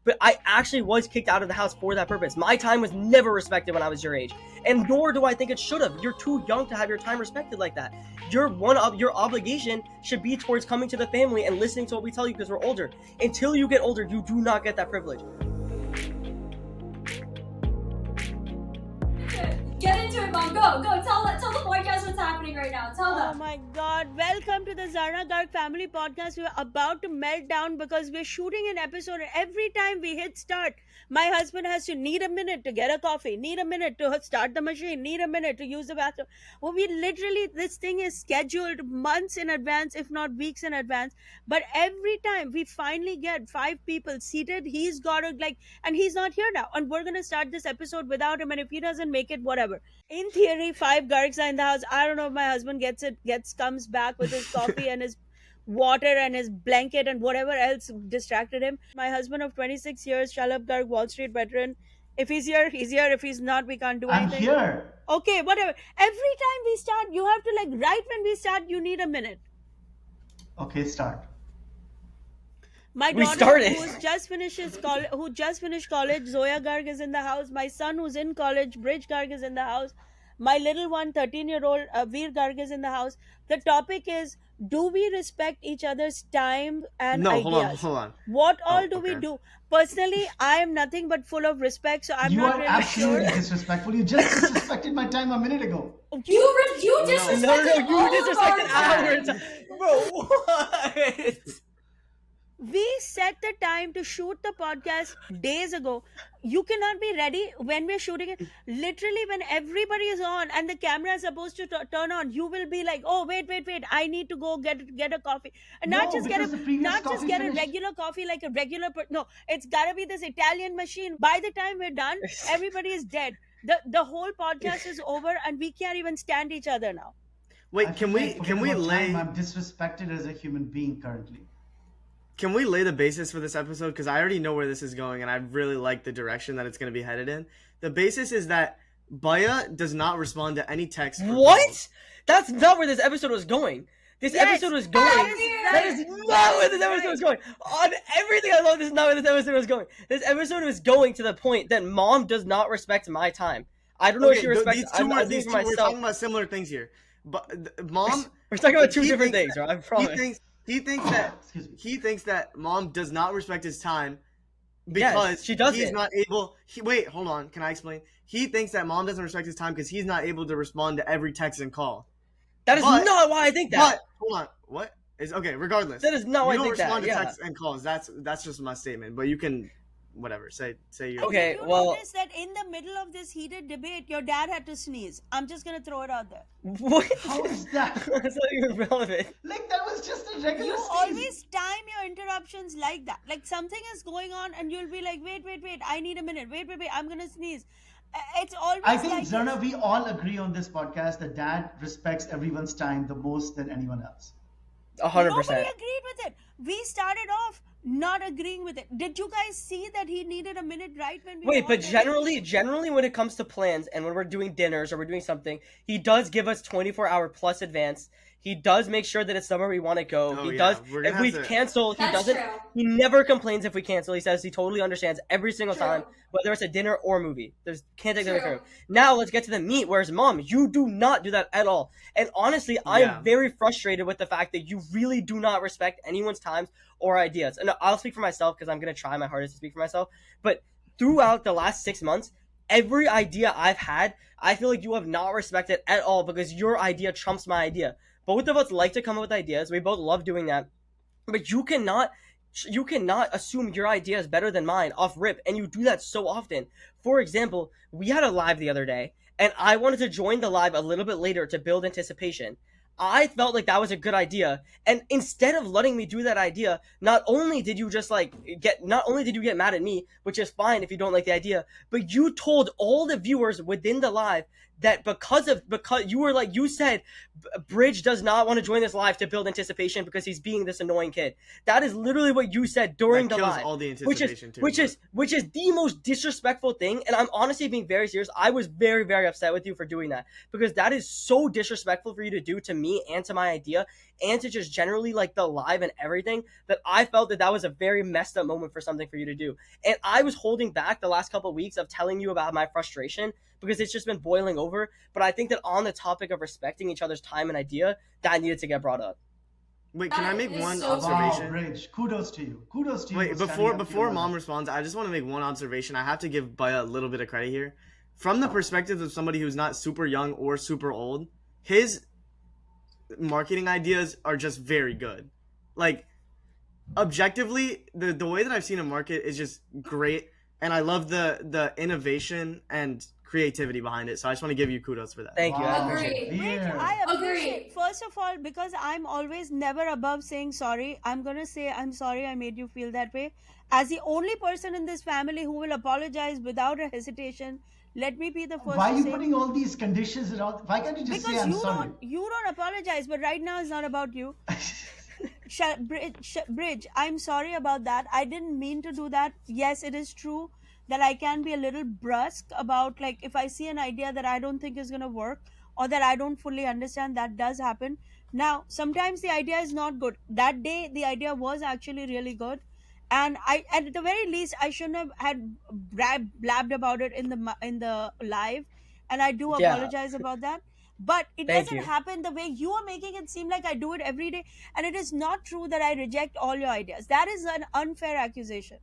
but I actually was kicked out of the house for that purpose. My time was never respected when I was your age, and nor do I think it should have. You're too young to have your time respected like that. Your obligation should be towards coming to the family and listening to what we tell you because we're older. Until you get older, you do not get that privilege. Get into it, Mom. Go. Tell the podcast what's happening right now. Tell them. Oh my God. Welcome to the Zarna Garg family podcast. We're about to melt down because we're shooting an episode. Every time we hit start, my husband has to need a minute to get a coffee, need a minute to start the machine, need a minute to use the bathroom. Well, this thing is scheduled months in advance, if not weeks in advance. But every time we finally get 5 people seated, he's got to and he's not here now. And we're going to start this episode without him. And if he doesn't make it, whatever. In theory, 5 Gargs are in the house. I don't know if my husband comes back with his coffee and his water and his blanket and whatever else distracted him. My husband of 26 years, Shalab Garg, Wall Street veteran. If he's here, he's here. If he's not, we can't do anything. I'm here. Okay, whatever. Every time we start, you have to right when we start, you need a minute. Okay, start. My daughter, who just finished college, Zoya Garg is in the house. My son, who's in college, Bridge Garg is in the house. My little one, 13-year-old, Veer Garg is in the house. The topic is, do we respect each other's time and ideas? Hold on. What all do we do? Personally, I am nothing but full of respect, so I'm not really sure. You are absolutely disrespectful. You just disrespected my time a minute ago. You disrespected you disrespected our time. Bro, what? We set the time to shoot the podcast days ago. You cannot be ready when we're shooting it. Literally, when everybody is on and the camera is supposed to turn on, you will be like, "Oh, wait! I need to go get a coffee." And not just get a regular coffee like a regular. No, it's gotta be this Italian machine. By the time we're done, everybody is dead. The whole podcast is over, and we can't even stand each other now. Wait, can we lay? I'm disrespected as a human being currently. Can we lay the basis for this episode? Because I already know where this is going, and I really like the direction that it's going to be headed in. The basis is that Baya does not respond to any text. What? That's not where this episode was going. This episode was going. That is not where this episode was going. On everything I love, this is not where this episode was going. This episode was going to the point that Mom does not respect my time. I don't know if she respects. We're talking about similar things here. But Mom, we're talking about 2 different things, right? I promise. He thinks that Mom does not respect his time because she doesn't. He's not able. Wait, hold on. Can I explain? He thinks that Mom doesn't respect his time because he's not able to respond to every text and call. That is not why I think that. But hold on, what is okay? Regardless, that is not why I think that. You don't respond to texts and calls. That's just my statement. But you can, whatever. Say you. Okay, you notice that in the middle of this heated debate, your dad had to sneeze. I'm just gonna throw it out there. What? How is that? That's not even relevant. That was just a regular. You always time your interruptions like that. Something is going on, and you'll be like, "Wait! I need a minute. Wait! I'm gonna sneeze." It's always. I think Zarna, we all agree on this podcast that Dad respects everyone's time the most than anyone else. 100%. Nobody agreed with it. We started off not agreeing with it. Did you guys see that he needed a minute right when we Wait, but generally when it comes to plans and when we're doing dinners or we're doing something, he does give us 24-hour plus advance. He does make sure that it's somewhere we want to go. If we cancel, he doesn't. True. He never complains if we cancel. He says he totally understands every single time, whether it's a dinner or a movie. Can't take that away from him. Now let's get to the meat. Whereas Mom, you do not do that at all. And honestly, I am very frustrated with the fact that you really do not respect anyone's times or ideas. And I'll speak for myself because I'm going to try my hardest to speak for myself. But throughout the last 6 months, every idea I've had, I feel like you have not respected at all because your idea trumps my idea. Both of us like to come up with ideas. We both love doing that. But you cannot assume your idea is better than mine off rip, and you do that so often. For example, we had a live the other day, and I wanted to join the live a little bit later to build anticipation. I felt like that was a good idea, and instead of letting me do that idea, not only did you get mad at me, which is fine if you don't like the idea, but you told all the viewers within the live that because you were like, you said Bridge does not want to join this live to build anticipation because he's being this annoying kid. That is literally what you said during that the kills live, all the anticipation which is the most disrespectful thing. And I'm honestly being very serious. I was very, very upset with you for doing that, because that is so disrespectful for you to do to me and to my idea and to just generally like the live and everything, that I felt that was a very messed up moment for something for you to do. And I was holding back the last couple of weeks of telling you about my frustration because it's just been boiling over. But I think that on the topic of respecting each other's time and idea, that needed to get brought up. Wait, can I make one so observation? Wow, Bridge. Kudos to you. Wait, before mom responds, I just want to make one observation. I have to give Baya a little bit of credit here. From the perspective of somebody who's not super young or super old, his marketing ideas are just very good. Like, objectively, the way that I've seen him market is just great, and I love the innovation and creativity behind it. So I just want to give you kudos for that. Thank you. I Wow. appreciate it. Bridge, Yeah. I appreciate, Agreed. first of all, because I'm always never above saying sorry. I'm gonna say I'm sorry I made you feel that way. As the only person in this family who will apologize without a hesitation, let me be the first Why are to you say, putting all these conditions around? Why can't you just say because I'm sorry? you don't apologize. But right now it's not about you. Bridge, I'm sorry about that. I didn't mean to do that. Yes, it is true that I can be a little brusque about, like, if I see an idea that I don't think is going to work or that I don't fully understand, that does happen. Now, sometimes the idea is not good. That day, the idea was actually really good. And at the very least, I shouldn't have had blabbed about it in the live. And I do Yeah. apologize about that. But it Thank doesn't you. happen the way you are making it seem like I do it every day. And it is not true that I reject all your ideas. That is an unfair accusation.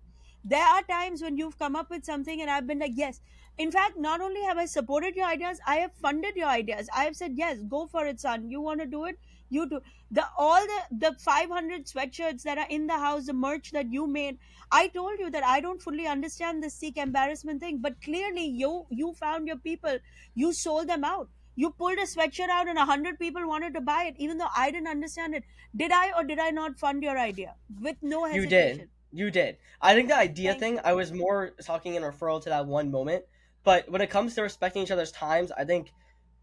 There are times when you've come up with something and I've been like, yes. In fact, not only have I supported your ideas, I have funded your ideas. I have said, yes, go for it, son. You want to do it? You do. The 500 sweatshirts that are in the house, the merch that you made, I told you that I don't fully understand the seek embarrassment thing, but clearly you found your people. You sold them out. You pulled a sweatshirt out and 100 people wanted to buy it, even though I didn't understand it. Did I or did I not fund your idea with no You hesitation? did. You did. I think the idea Thank thing, you. I was more talking in referral to that one moment. But when it comes to respecting each other's times, I think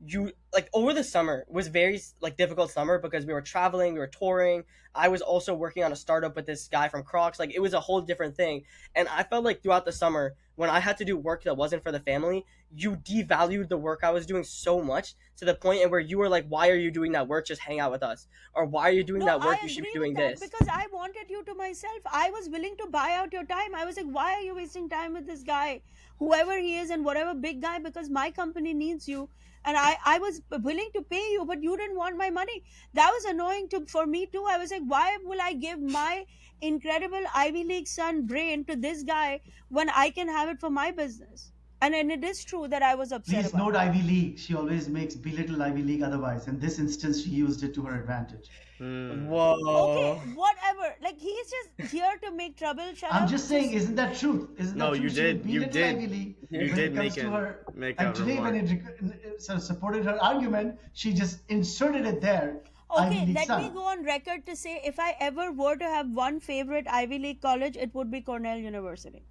you like over the summer was very like difficult summer because we were traveling, we were touring. I was also working on a startup with this guy from Crocs. Like it was a whole different thing. And I felt like throughout the summer when I had to do work that wasn't for the family, you devalued the work I was doing so much to the point where you were like, why are you doing that work? Just hang out with us. Or why are you doing No, that work? I You should be agree doing with that this. because I wanted you to myself. I was willing to buy out your time. I was like, why are you wasting time with this guy, whoever he is and whatever big guy, because my company needs you. And I was willing to pay you, but you didn't want my money. That was annoying for me too. I was like, why will I give my incredible Ivy League son brain to this guy when I can have it for my business? And it is true that I was upset Please about note it. Ivy League. She always makes belittle Ivy League otherwise. In this instance, she used it to her advantage. Whoa. Okay, whatever. Like, he's just here to make trouble. Shut I'm up. just saying, isn't that truth? Isn't No, that true? you She did. would You belittle did. Ivy League You when did it comes make to her. make And a today, when remark. it sort of supported her argument, she just inserted it there. Ivy Okay, League let me son. go on record to say if I ever were to have one favorite Ivy League college, it would be Cornell University.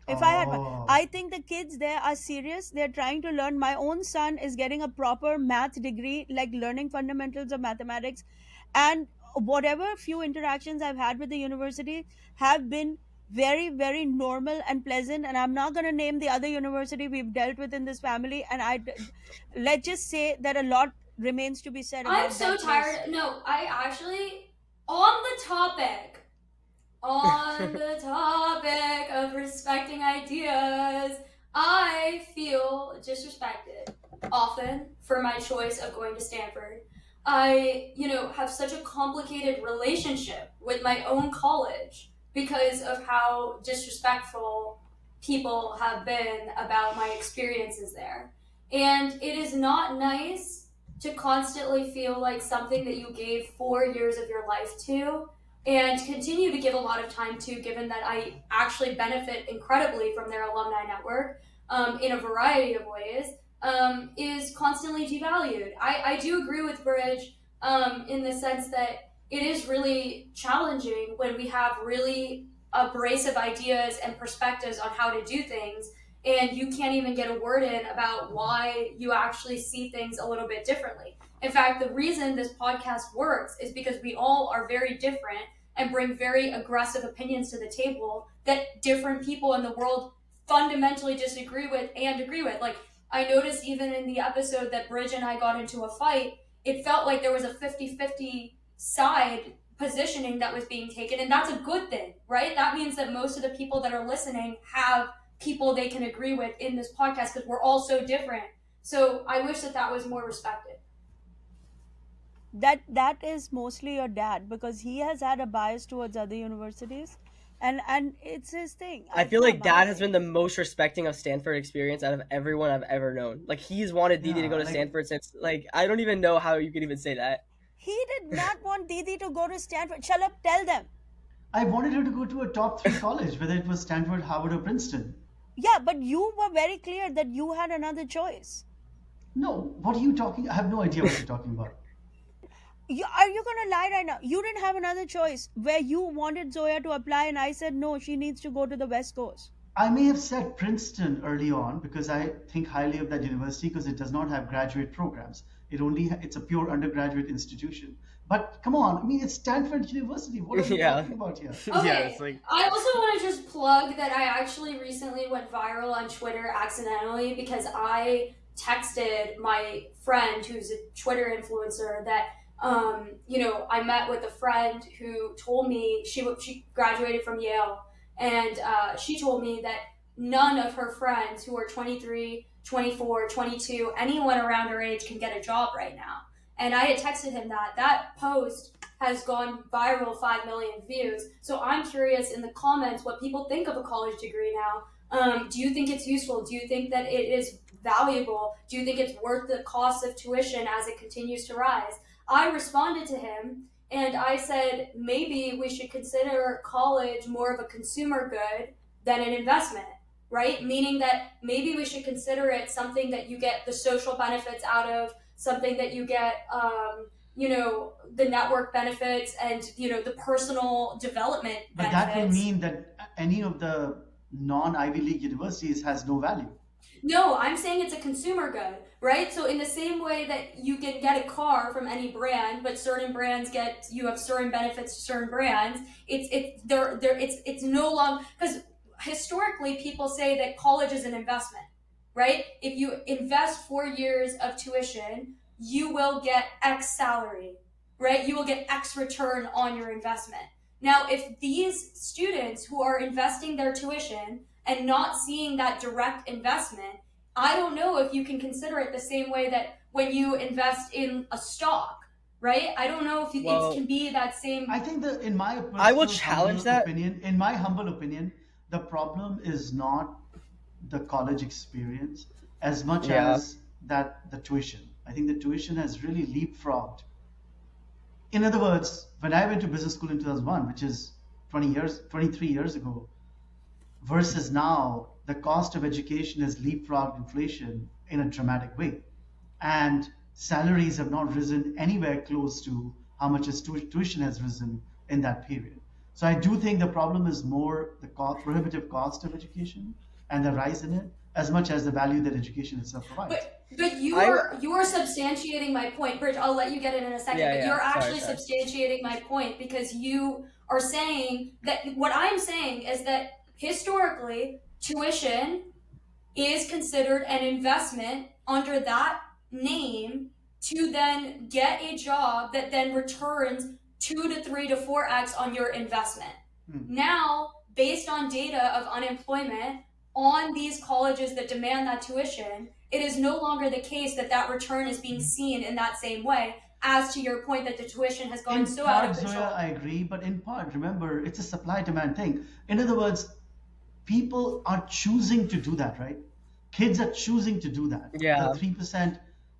If I had one, Oh. I think the kids there are serious. They're trying to learn. My own son is getting a proper math degree, like learning fundamentals of mathematics. And whatever few interactions I've had with the university have been very, very normal and pleasant. And I'm not going to name the other university we've dealt with in this family. And let's just say that a lot remains to be said about I'm so that place. tired. No, I actually, on the topic, on the topic of respecting ideas, I feel disrespected often for my choice of going to Stanford. I, have such a complicated relationship with my own college because of how disrespectful people have been about my experiences there. And it is not nice to constantly feel like something that you gave 4 years of your life to and continue to give a lot of time to, given that I actually benefit incredibly from their alumni network in a variety of ways, is constantly devalued. I do agree with Bridge in the sense that it is really challenging when we have really abrasive ideas and perspectives on how to do things, and you can't even get a word in about why you actually see things a little bit differently. In fact, the reason this podcast works is because we all are very different and bring very aggressive opinions to the table that different people in the world fundamentally disagree with and agree with. Like, I noticed even in the episode that Bridge and I got into a fight, it felt like there was a 50-50 side positioning that was being taken, and that's a good thing, right? That means that most of the people that are listening have people they can agree with in this podcast because we're all so different. So I wish that was more respected. That is mostly your dad, because he has had a bias towards other universities, and it's his thing. I feel like Dad has been the most respecting of Stanford experience out of everyone I've ever known. Like, he's wanted Didi to go to Stanford since, like, I don't even know how you could even say that. He did not want Didi to go to Stanford. Shut up, tell them. I wanted her to go to a top 3 college, whether it was Stanford, Harvard, or Princeton. Yeah, but you were very clear that you had another choice. No, what are you talking? I have no idea what you're talking about. Are you going to lie right now? You didn't have another choice where you wanted Zoya to apply and I said no, she needs to go to the West Coast. I may have said Princeton early on because I think highly of that university because it does not have graduate programs. It's a pure undergraduate institution. But come on, I mean, it's Stanford University. What are we talking about here? Okay. Yeah, it's like... I also want to just plug that I actually recently went viral on Twitter accidentally because I texted my friend who's a Twitter influencer that I met with a friend who told me she graduated from Yale, and she told me that none of her friends who are 23, 24, 22, anyone around her age can get a job right now. And I had texted him that post has gone viral, 5 million views. So I'm curious in the comments what people think of a college degree now. Do you think it's useful? Do you think that it is valuable? Do you think it's worth the cost of tuition as it continues to rise? I responded to him and I said, maybe we should consider college more of a consumer good than an investment, right? Meaning that maybe we should consider it something that you get the social benefits out of, something that you get, the network benefits and, the personal development benefits. But that would mean that any of the non-Ivy League universities has no value. No, I'm saying it's a consumer good, right? So in the same way that you can get a car from any brand, but certain brands you have certain benefits to certain brands. It's no longer, because historically people say that college is an investment, right? If you invest 4 years of tuition, you will get X salary, right? You will get X return on your investment. Now, if these students who are investing their tuition and not seeing that direct investment, I don't know if you can consider it the same way that when you invest in a stock, right? I don't know if it can be that same. I think that in my in my humble opinion, the problem is not the college experience as much as the tuition. I think the tuition has really leapfrogged. In other words, when I went to business school in 2001, which is 23 years ago, versus now, the cost of education has leapfrogged inflation in a dramatic way. And salaries have not risen anywhere close to how much tuition has risen in that period. So I do think the problem is more the prohibitive cost of education and the rise in it, as much as the value that education itself provides. But you're substantiating my point, Bridge. I'll let you get it in a second. But you're actually substantiating my point because you are saying that what I'm saying is that historically, tuition is considered an investment under that name to then get a job that then returns 2 to 3 to 4x on your investment. Now, based on data of unemployment on these colleges that demand that tuition, it is no longer the case that return is being seen in that same way. As to your point that the tuition has gone so out of control. Zoya, I agree, but in part, remember, it's a supply-demand thing. In other words, people are choosing to do that, right? Kids are choosing to do that. Yeah.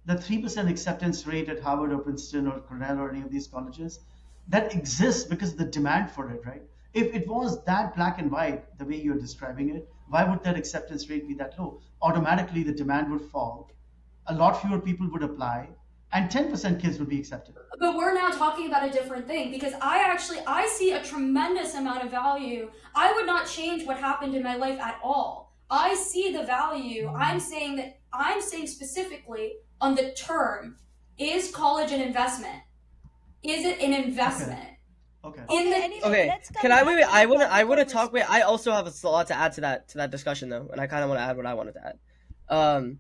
The 3% acceptance rate at Harvard or Princeton or Cornell or any of these colleges, that exists because of the demand for it, right? If it was that black and white, the way you're describing it, why would that acceptance rate be that low? Automatically, the demand would fall. A lot fewer people would apply. And 10% kids would be accepted. But we're now talking about a different thing because I see a tremendous amount of value. I would not change what happened in my life at all. I see the value. I'm saying specifically on the term, is college an investment? Is it an investment? Okay. Okay. Can I wait? I want to talk. Wait, I also have a lot to add to that discussion though, and I kind of want to add what I wanted to add.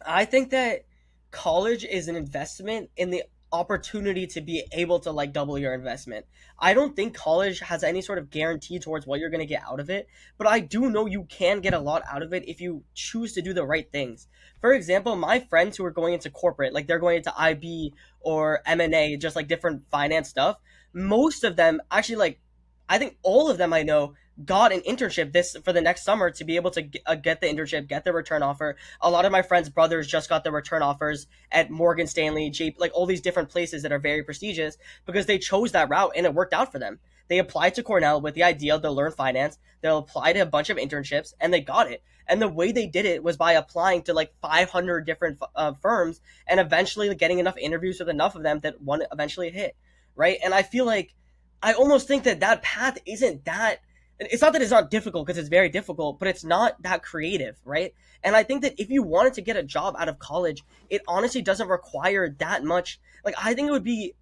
I think that college is an investment in the opportunity to be able to like double your investment. I don't think college has any sort of guarantee towards what you're going to get out of it, but I do know you can get a lot out of it if you choose to do the right things. For example, my friends who are going into corporate, like they're going into IB or M&A, just like different finance stuff, most of them actually like I think all of them I know got an internship this for the next summer to be able to get the internship, get the return offer. A lot of my friends' brothers just got the return offers at Morgan Stanley, like all these different places that are very prestigious because they chose that route and it worked out for them. They applied to Cornell with the idea to learn finance. They'll apply to a bunch of internships and they got it. And the way they did it was by applying to like 500 different firms and eventually getting enough interviews with enough of them that one eventually hit. Right. And I feel like I almost think that path isn't that. It's not that it's not difficult because it's very difficult, but it's not that creative, right? And I think that if you wanted to get a job out of college, it honestly doesn't require that much. Like I think it would be,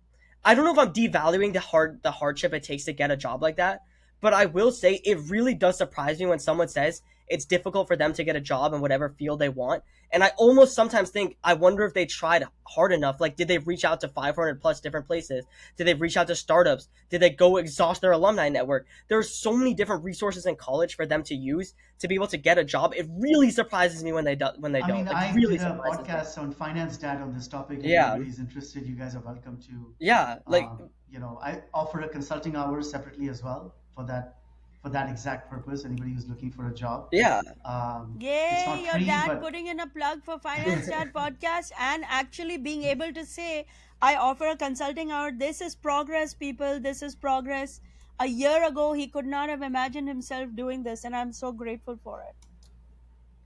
I don't know if I'm devaluing the hardship it takes to get a job like that, but I will say it really does surprise me when someone says it's difficult for them to get a job in whatever field they want. And I almost sometimes think, I wonder if they tried hard enough. Like, did they reach out to 500 plus different places? Did they reach out to startups? Did they go exhaust their alumni network? There's so many different resources in college for them to use to be able to get a job. It really surprises me when they don't. I mean, like, I really did a podcast on Finance Dad on this topic. If Yeah. anybody's interested, you guys are welcome to. Yeah, like I offer a consulting hours separately as well for that exact purpose. Anybody who's looking for a job. yeah. It's Yay, not your free, dad but putting in a plug for Finance Dad podcast and actually being able to say, I offer a consulting hour. This is progress, people. This is progress. A year ago, he could not have imagined himself doing this, and I'm so grateful for it.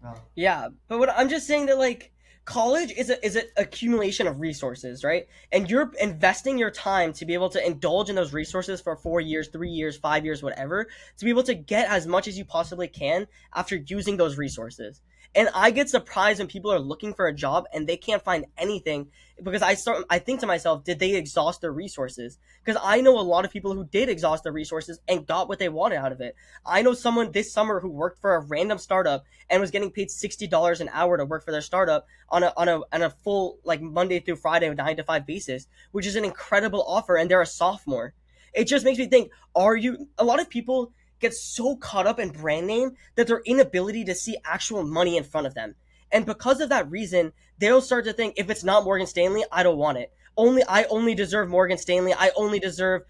well, Yeah, but what I'm just saying that like college is an accumulation of resources, right? And you're investing your time to be able to indulge in those resources for 4 years, 3 years, 5 years, whatever, to be able to get as much as you possibly can after using those resources. And I get surprised when people are looking for a job and they can't find anything because I think to myself, did they exhaust their resources? Because I know a lot of people who did exhaust their resources and got what they wanted out of it. I know someone this summer who worked for a random startup and was getting paid $60 an hour to work for their startup on a full like Monday through Friday 9 to 5 basis, which is an incredible offer, and they're a sophomore. It just makes me think: a lot of people get so caught up in brand name that their inability to see actual money in front of them, and because of that reason, they'll start to think if it's not Morgan Stanley, I don't want it. I only deserve Morgan Stanley. I only deserve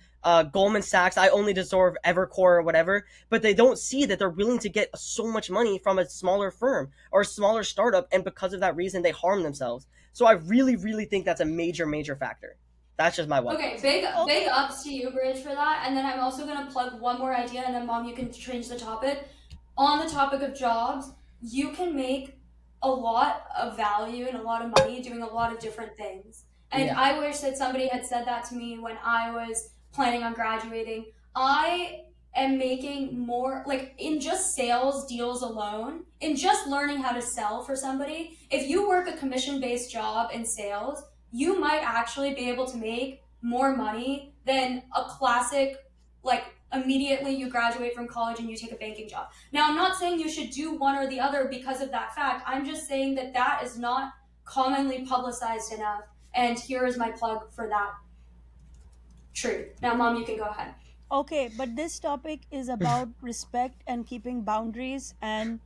Goldman Sachs. I only deserve Evercore or whatever. But they don't see that they're willing to get so much money from a smaller firm or a smaller startup, and because of that reason, they harm themselves. So I really, really think that's a major, major factor. That's just my one. Okay, big ups to you, Bridge, for that. And then I'm also gonna plug one more idea, and then Mom, you can change the topic. On the topic of jobs, you can make a lot of value and a lot of money doing a lot of different things. And Yeah. I wish that somebody had said that to me when I was planning on graduating. I am making more, like in just sales deals alone, in just learning how to sell for somebody. If you work a commission-based job in sales, you might actually be able to make more money than a classic, like immediately you graduate from college and you take a banking job. Now, I'm not saying you should do one or the other because of that fact. I'm just saying that that is not commonly publicized enough. And here is my plug for that truth. Now, Mom, you can go ahead. Okay, but this topic is about respect and keeping boundaries, and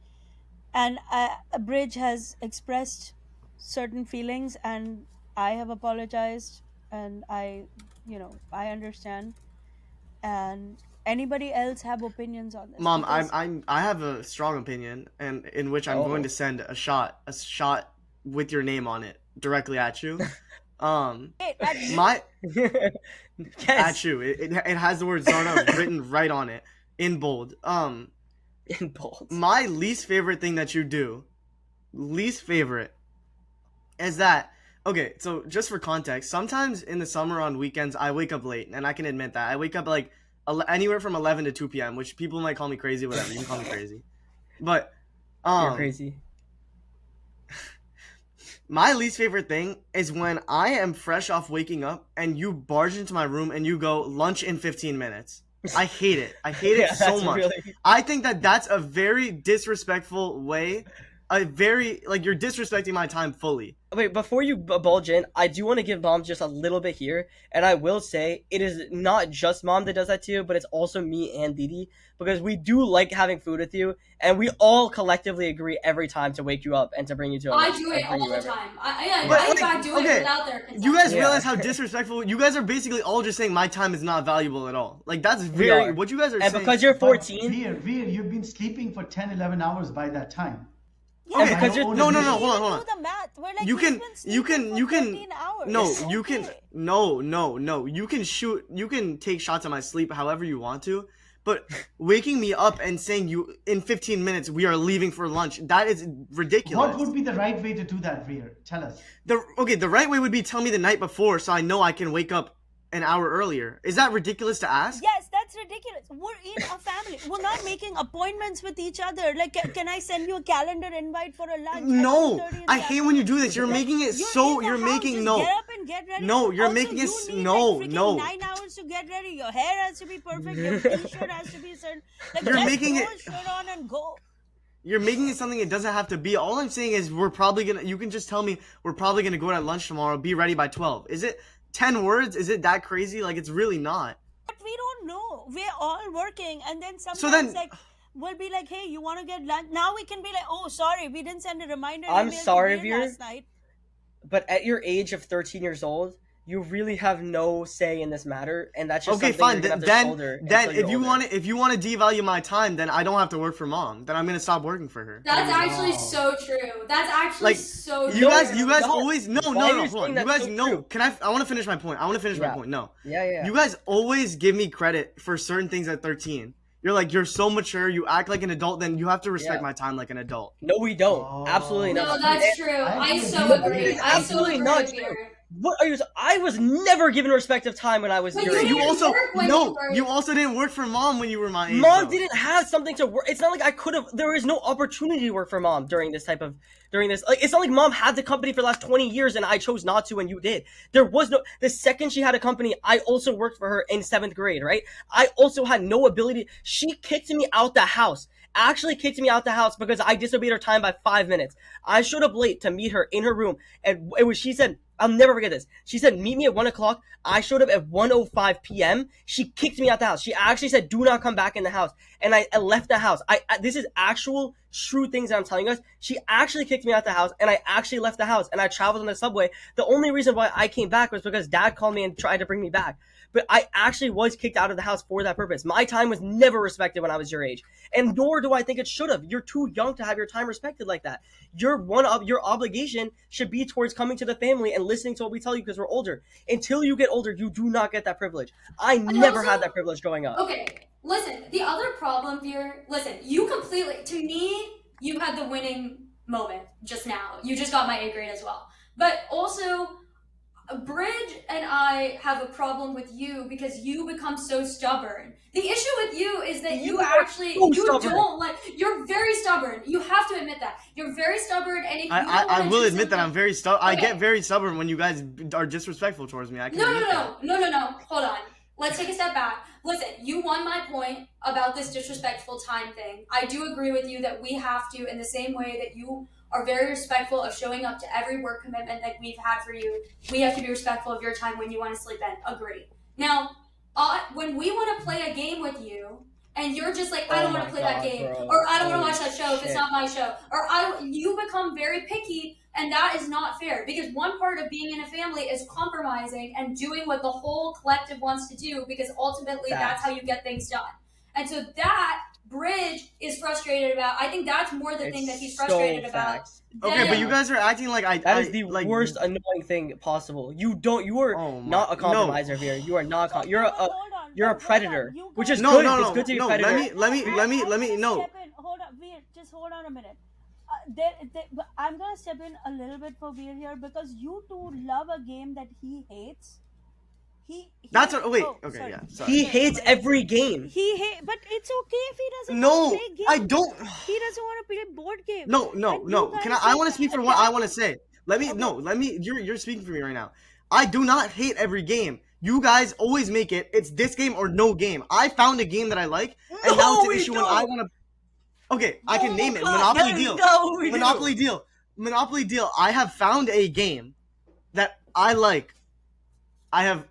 Bridge has expressed certain feelings, and I have apologized, and I understand. And anybody else have opinions on this? Mom, Because- I have a strong opinion, and in which I'm going to send a shot with your name on it directly at you. Wait, My Yes. at you. It has the word Zarna written right on it in bold. In bold. My least favorite thing that you do, is that, okay, so just for context, sometimes in the summer on weekends, I wake up late, and I can admit that. I wake up like anywhere from 11 to 2 p.m., which people might call me crazy, whatever, you can call me crazy. But You're crazy. My least favorite thing is when I am fresh off waking up and you barge into my room and you go lunch in 15 minutes. I hate it. I hate it so much. Really... I think that that's a very disrespectful way. You're disrespecting my time fully. Wait, before you bulge in, I do want to give Mom just a little bit here, and I will say it is not just Mom that does that to you, but it's also me and Didi, because we do like having food with you, and we all collectively agree every time to wake you up and to bring you to. I do it all the time. I in fact do it without their consent. You guys realize how disrespectful? You guys are basically all just saying my time is not valuable at all. Like that's very what you guys are saying. And because you're 14, Veer, you've been sleeping for 10, 11 hours by that time. Yeah, okay, because you're no, hold on. Do the math. We're like, you can hours. No, it's you okay. can no. You can take shots at my sleep however you want to, but waking me up and saying you in 15 minutes we are leaving for lunch, that is ridiculous. What would be the right way to do that, Veer? Tell us. The right way would be tell me the night before so I know I can wake up an hour earlier. Is that ridiculous to ask? Yes, that's ridiculous. We're in a family. We're not making appointments with each other. Like, can I send you a calendar invite for a lunch? No, I hate when you do this. You're making it so. You're making no. Get up and get ready. No, you're also, making it you need, no, like, no. 9 hours to get ready. Your hair has to be perfect. Your t-shirt has to be certain. Like, you're making it. Shirt on and go. You're making it something it doesn't have to be. All I'm saying is we're probably gonna. You can just tell me we're probably gonna go at lunch tomorrow. Be ready by 12. Is it 10 words? Is it that crazy? Like it's really not. But we don't know. We're all working, and then sometimes like we'll be like, "Hey, you want to get lunch?" Now we can be like, "Oh, sorry, we didn't send a reminder." I'm sorry, Veer, last night. But at your age of 13 years old, you really have no say in this matter, and that's just okay. Fine. Then if you want to devalue my time, then I don't have to work for Mom. Then I'm gonna stop working for her. That's actually so true. That's actually so true. You guys always hold on. You guys so know. Can I want to finish my point. I want to finish my point. No. Yeah. You guys always give me credit for certain things at 13. You're like, you're so mature, you act like an adult, then you have to respect my time like an adult. No, we don't. Absolutely not. No, that's true. I so agree. Absolutely not true. What are you? I was never given respect of time when I was your age. You also didn't work for Mom when you were my age. Mom didn't have something to work. It's not like I could have. There is no opportunity to work for Mom during this. Like, it's not like Mom had the company for the last 20 years and I chose not to and you did. There was no. The second she had a company, I also worked for her in 7th grade. Right? I also had no ability. She kicked me out the house. Actually kicked me out the house because I disobeyed her time by 5 minutes. I showed up late to meet her in her room, and she said, I'll never forget this. She said, meet me at 1 o'clock. I showed up at 1:05 p.m. She kicked me out the house. She actually said, do not come back in the house. And I left the house. This is actual true things that I'm telling you guys. She actually kicked me out the house, and I actually left the house, and I traveled on the subway. The only reason why I came back was because Dad called me and tried to bring me back. But I actually was kicked out of the house for that purpose. My time was never respected when I was your age. And nor do I think it should have. You're too young to have your time respected like that. Your obligation should be towards coming to the family and listening to what we tell you because we're older. Until you get older, you do not get that privilege. I never had that privilege growing up. Okay, listen, the other problem here, to me, you had the winning moment just now. You just got my A grade as well. But also, Bridge and I have a problem with you because you become so stubborn. The issue with you is that you're very stubborn. You have to admit that. You're very stubborn, and if I will admit that I'm very stubborn. Okay. I get very stubborn when you guys are disrespectful towards me. No. Hold on. Let's take a step back. Listen, you won my point about this disrespectful time thing. I do agree with you that we have to, in the same way that you are very respectful of showing up to every work commitment that we've had for you, we have to be respectful of your time when you want to sleep in. Agree. Now, when we want to play a game with you, and you're just like, I don't want to play that game, or I don't want to watch that show if it's not my show, or you become very picky, and that is not fair, because one part of being in a family is compromising and doing what the whole collective wants to do, because ultimately that's how you get things done. And so that Bridge is frustrated about. I think that's more the thing that he's frustrated about. Okay, but you guys are acting like that is the worst annoying thing possible. You are not a compromiser here. You are not. You're a predator, which is good. It's good to be a predator. Let me. No. Hold on, Veer. Just hold on a minute. I'm gonna step in a little bit for Veer here because you two love a game that he hates. That's what. Wait. Oh, Okay. sorry. Yeah. Sorry. He hates every game. But it's okay if he doesn't No, want to play games. I don't. He doesn't want to play board games. No. And you Can guys I just want to speak for what I want to attack say. Let me. You're speaking for me right now. I do not hate every game. You guys always make it's this game or no game. I found a game that I like, and now it's an issue when I want to. Okay, I can name it. Monopoly Deal. Monopoly Deal. I have found a game that I like. I have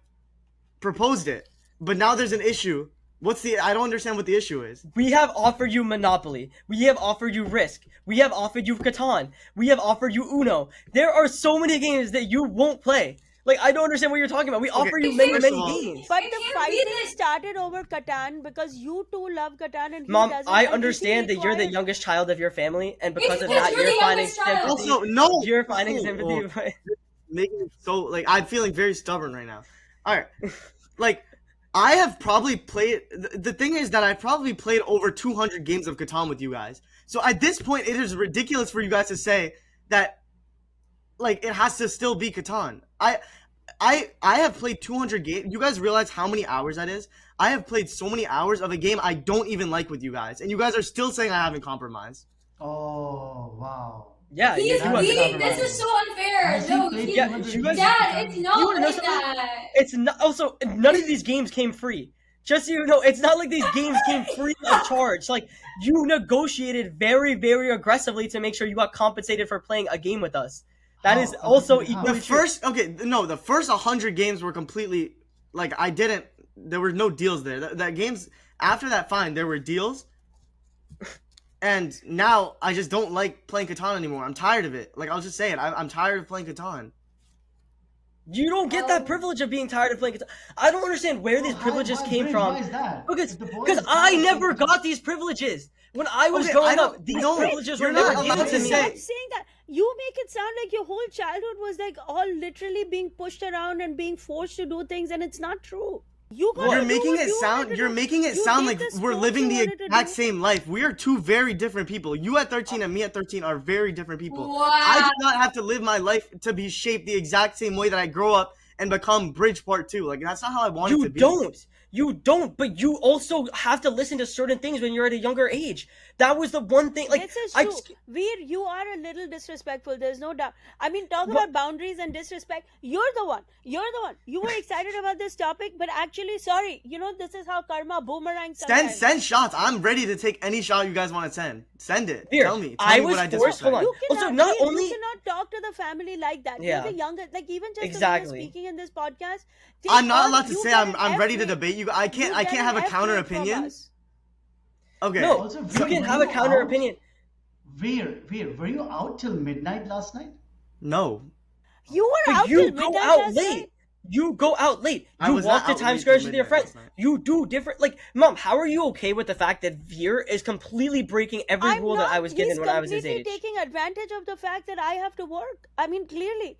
proposed it, but now there's an issue. I don't understand what the issue is. We have offered you Monopoly. We have offered you Risk. We have offered you Catan. We have offered you Uno. There are so many games that you won't play. Like, I don't understand what you're talking about. We offer you many games. But the fighting started over Catan because you two love Catan and he Mom, doesn't. I understand that you're the youngest child of your family, and because of that, you're finding sympathy. Also, no, you're finding sympathy. But making it so like I'm feeling very stubborn right now. All right, like I have probably played. The thing is that I probably played over 200 games of Catan with you guys. So at this point, it is ridiculous for you guys to say that like it has to still be Catan. I have played 200 games. You guys realize how many hours that is? I have played so many hours of a game I don't even like with you guys, and you guys are still saying I haven't compromised. Oh wow. Yeah, this is so unfair. No, Dad, it's not like that. It's not. Also, none of these games came free. Just so you know, it's not like these games came free of charge. Like, you negotiated very, very aggressively to make sure you got compensated for playing a game with us. That is also equally true. The first 100 games were completely, like, there were no deals there. That games, after that, fine, there were deals. And now, I just don't like playing Catan anymore. I'm tired of it. Like, I'll just say it. I'm tired of playing Catan. You don't get that privilege of being tired of playing Catan. I don't understand where these privileges came from. Why is that? Because I never got these privileges. When I was growing up, these privileges were never given to me. Stop saying that. You make it sound like your whole childhood was like all literally being pushed around and being forced to do things, and it's not true. You're making it sound like we're living the exact same life. We are two very different people. You at 13 and me at 13 are very different people. Wow. I do not have to live my life to be shaped the exact same way that I grow up and become Bridgeport 2. Like, that's not how I want it to be. You don't, but you also have to listen to certain things when you're at a younger age. That was the one thing. Like, this is true. Veer, you are a little disrespectful. There's no doubt. I mean, talk about boundaries and disrespect. You're the one. You were excited about this topic, but actually, sorry. You know, this is how karma boomerangs. Send shots. I'm ready to take any shot you guys want to send. Send it. Veer, Tell me what I disrespect. You cannot talk to the family like that. Yeah. You're the youngest. Like, even just exactly. speaking in this podcast. I'm not allowed to say I'm ready to debate you. I can't have a counter opinion. Okay. No, you can have a counter opinion. Veer, were you out till midnight last night? No. You were out till midnight last night? You go out late. You walk to Times Square with your friends. You do different. Like, Mom, how are you okay with the fact that Veer is completely breaking every rule that I was given when I was his age? He's completely taking advantage of the fact that I have to work. I mean, clearly,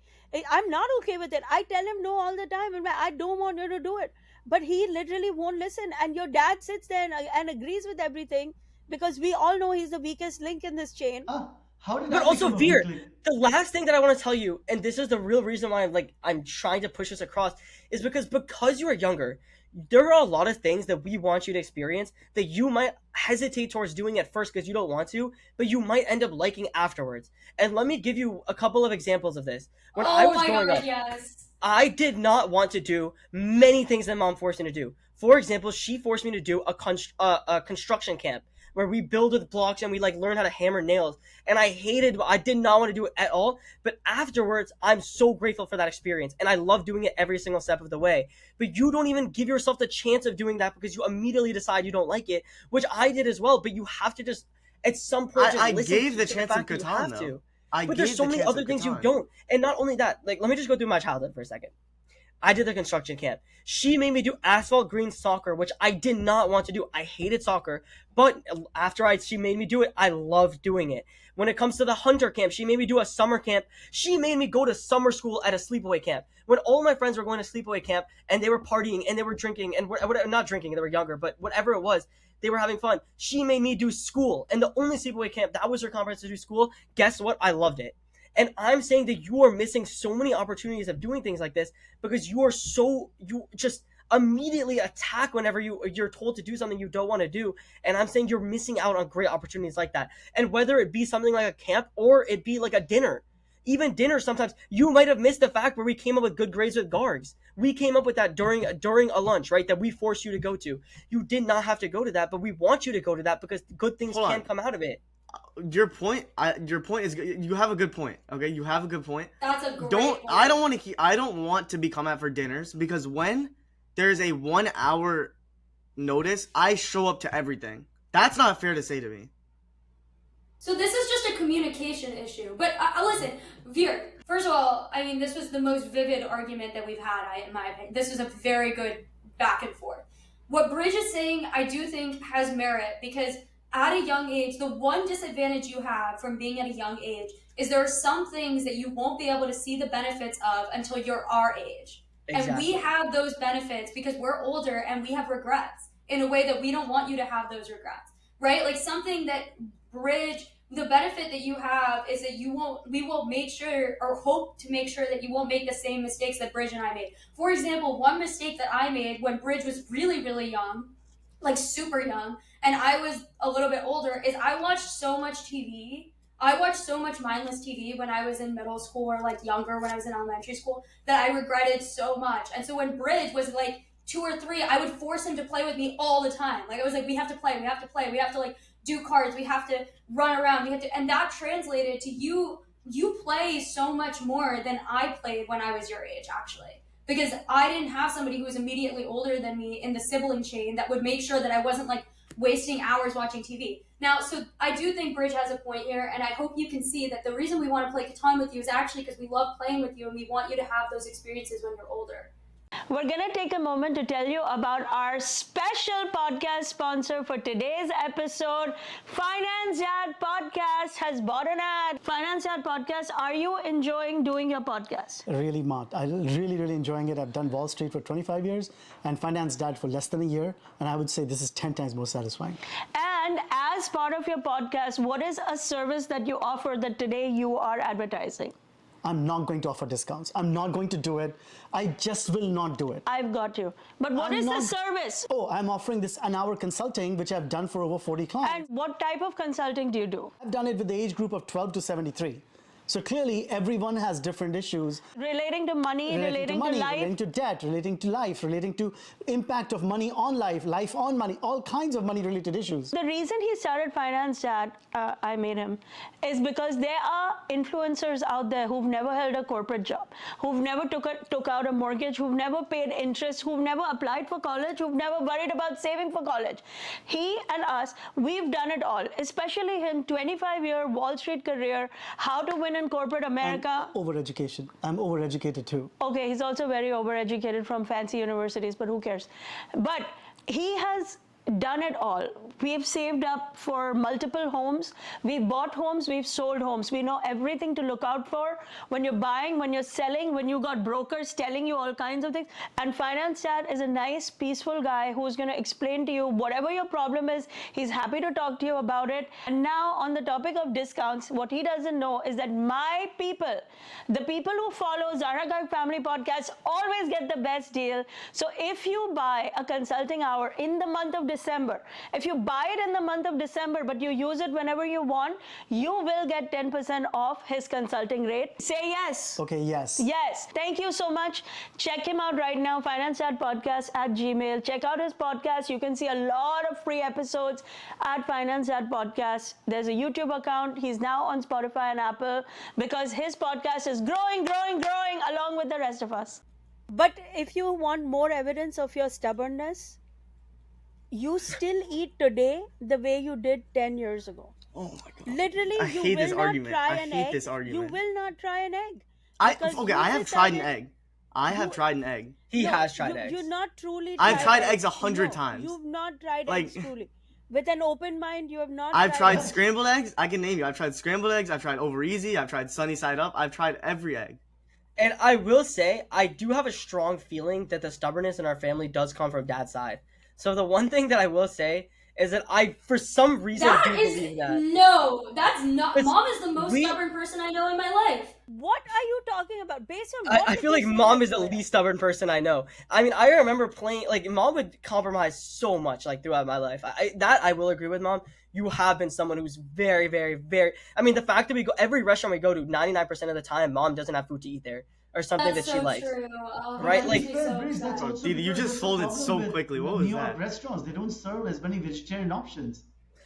I'm not okay with it. I tell him no all the time, and I don't want you to do it. But he literally won't listen. And your dad sits there and agrees with everything because we all know he's the weakest link in this chain. But also, Veer, the last thing that I want to tell you, and this is the real reason why I'm trying to push this across, is because you are younger, there are a lot of things that we want you to experience that you might hesitate towards doing at first because you don't want to, but you might end up liking afterwards. And let me give you a couple of examples of this. When I was growing up, I did not want to do many things that Mom forced me to do. For example, she forced me to do a construction camp where we build with blocks and we learn how to hammer nails. And I did not want to do it at all. But afterwards, I'm so grateful for that experience. And I love doing it every single step of the way. But you don't even give yourself the chance of doing that because you immediately decide you don't like it, which I did as well. But you have to just, at some point, I gave the chance of Catan, though. But there's so many other things you don't. And not only that, let me just go through my childhood for a second. I did the construction camp. She made me do asphalt green soccer, which I did not want to do. I hated soccer, but after she made me do it, I loved doing it. When it comes to the hunter camp, she made me do a summer camp. She made me go to summer school at a sleepaway camp. When all my friends were going to sleepaway camp and they were partying and they were drinking and not drinking, they were younger, but whatever it was, they were having fun. She made me do school, and the only sleepaway camp that was her conference to do school. Guess what? I loved it. And I'm saying that you are missing so many opportunities of doing things like this because you just immediately attack whenever you're told to do something you don't want to do. And I'm saying you're missing out on great opportunities like that. And whether it be something like a camp or it be like a dinner, even dinner, sometimes you might have missed the fact where we came up with good grades with Gargs. We came up with that during a lunch, right? That we forced you to go to. You did not have to go to that, but we want you to go to that because good things can come out of it. Your point is good. You have a good point. Okay, you have a good point. That's a great point. I don't want to be come out for dinners because when there's a 1 hour notice, I show up to everything. That's not fair to say to me. So this is just a communication issue. But listen, Veer, first of all, I mean, this was the most vivid argument that we've had, in my opinion. This was a very good back and forth. What Bridge is saying, I do think has merit because at a young age, the one disadvantage you have from being at a young age is there are some things that you won't be able to see the benefits of until you're our age. Exactly. And we have those benefits because we're older and we have regrets in a way that we don't want you to have those regrets, right? Like something that Bridge, the benefit that you have is that we will make sure or hope to make sure that you won't make the same mistakes that Bridge and I made. For example, one mistake that I made when Bridge was really, really young, like super young, and I was a little bit older, is I watched so much TV. I watched so much mindless TV when I was in middle school or like younger when I was in elementary school that I regretted so much. And so when Bridge was like 2 or 3, I would force him to play with me all the time. Like I was like, we have to play, we have to like do cards, we have to run around, and that translated to you play so much more than I played when I was your age, actually. Because I didn't have somebody who was immediately older than me in the sibling chain that would make sure that I wasn't like wasting hours watching TV. Now, so I do think Bridge has a point here, and I hope you can see that the reason we want to play Catan with you is actually because we love playing with you and we want you to have those experiences when you're older. We're going to take a moment to tell you about our special podcast sponsor for today's episode. Finance Dad Podcast has bought an ad. Finance Dad Podcast, are you enjoying doing your podcast? Really not. I'm really enjoying it. I've done Wall Street for 25 years and Finance Dad for less than a year. And I would say this is 10 times more satisfying. And as part of your podcast, what is a service that you offer that today you are advertising? I'm not going to offer discounts. I'm not going to do it. I just will not do it. I've got you. But what is the service? Oh, I'm offering this an hour consulting, which I've done for over 40 clients. And what type of consulting do you do? I've done it with the age group of 12 to 73. So clearly, everyone has different issues. Relating to money, relating to life. Relating to debt, relating to life, relating to impact of money on life, life on money, all kinds of money-related issues. The reason he started Finance Dad, I made him, is because there are influencers out there who've never held a corporate job, who've never took out a mortgage, who've never paid interest, who've never applied for college, who've never worried about saving for college. He and us, we've done it all, especially him, 25-year Wall Street career, how to win in corporate America. And overeducation. I'm overeducated too. Okay, he's also very overeducated from fancy universities, but who cares? But he has done it all. We've saved up for multiple homes. We've bought homes, we've sold homes. We know everything to look out for when you're buying, when you're selling, when you got brokers telling you all kinds of things. And Finance Dad is a nice, peaceful guy who's going to explain to you whatever your problem is. He's happy to talk to you about it. And now on the topic of discounts, what he doesn't know is that my people, the people who follow Zarna Garg Family Podcast, always get the best deal. So if you buy a consulting hour in the month of December, if you buy it in the month of December, but you use it whenever you want, you will get 10% off his consulting rate. Say yes. Okay, yes. Yes. Thank you so much. Check him out right now, Finance Dad Podcast at Gmail. Check out his podcast. You can see a lot of free episodes at Finance Dad Podcast. There's a YouTube account. He's now on Spotify and Apple because his podcast is growing along with the rest of us. But if you want more evidence of your stubbornness, you still eat today the way you did 10 years ago. Oh my God. Literally, I you hate will this not argument. try I an hate egg. this argument. You will not try an egg. I have tried an egg. I have tried an egg. He has tried eggs. You've not truly I've tried eggs eggs 100 times. You've not tried Like- eggs truly. With an open mind, you have not I've tried eggs. scrambled eggs. I can name you. I've tried scrambled eggs. I've tried over easy. I've tried sunny side up. I've tried every egg. And I will say, I do have a strong feeling that the stubbornness in our family does come from Dad's side. So the one thing that I will say is that I, for some reason, do believe that. No, that's not. Mom is the most most stubborn person I know in my life. What are you talking about? Based on what? I feel like mom is the least stubborn person I know. I mean, I remember playing, like, mom would compromise so much, like, throughout my life. I will agree with mom. You have been someone who's very, very, very. I mean, the fact that we go every restaurant we go to, 99% of the time, mom doesn't have food to eat there or something That's that she so likes. true. Oh, Right? that Like, makes me so Bridge, that's upset. also Dude, you because just that's the folded problem so with quickly. What New was York that? restaurants, they don't serve as many vegetarian options.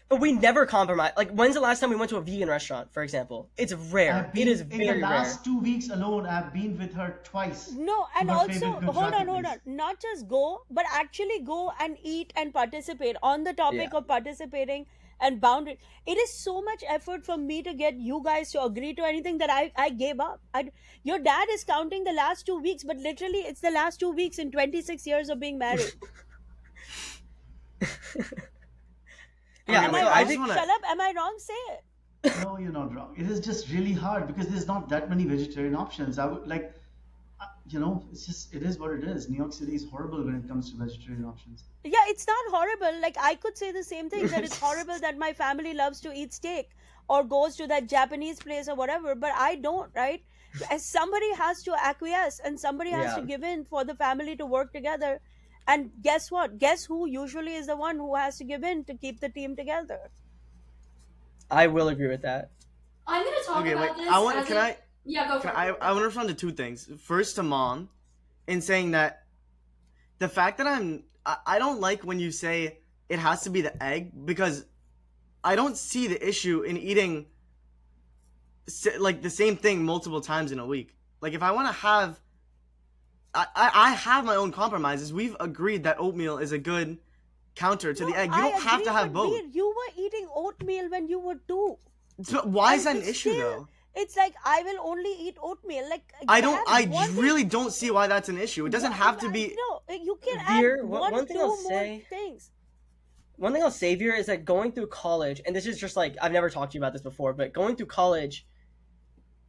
but we never compromise. Like, when's the last time we went to a vegan restaurant, for example? It's rare. It is in very the rare. last 2 weeks alone, I've been with her twice. No, and to her also, favorite good hold Japanese. on. Not just go, but actually go and eat and participate. On the topic Yeah. of participating and boundary, it is so much effort for me to get you guys to agree to anything that I gave up. Your dad is counting the last 2 weeks, but literally it's the last 2 weeks in 26 years of being married. Yeah, Am wait, I so wrong? I think Shut up. Am I wrong? Say it. No, you're not wrong. It is just really hard because there's not that many vegetarian options. I would like, it's just, it is what it is. New York City is horrible when it comes to vegetarian options. Yeah, it's not horrible. Like, I could say the same thing, that it's horrible that my family loves to eat steak or goes to that Japanese place or whatever, but I don't, right? As somebody has to acquiesce and somebody has to Yeah. give in for the family to work together. And guess what? Guess who usually is the one who has to give in to keep the team together? I will agree with that. I'm gonna talk Okay, wait. about this. I want. as Can a- I? Yeah, go for Can it. I want to respond to two things. First, to mom, in saying that the fact that I don't like when you say it has to be the egg, because I don't see the issue in eating like the same thing multiple times in a week. Like, if I want to have, I have my own compromises. We've agreed that oatmeal is a good counter to the egg. You I don't have agree, to have but both. Veer, you were eating oatmeal when you were 2. So why is And that an it's issue still- though? It's like, I will only eat oatmeal. Like, I don't. have I one thing- really don't see why that's an issue. It doesn't have to be. No, you can Veer, add one one, thing two I'll more say- things. One thing I'll say here is that going through college, and this is just like, I've never talked to you about this before, but going through college,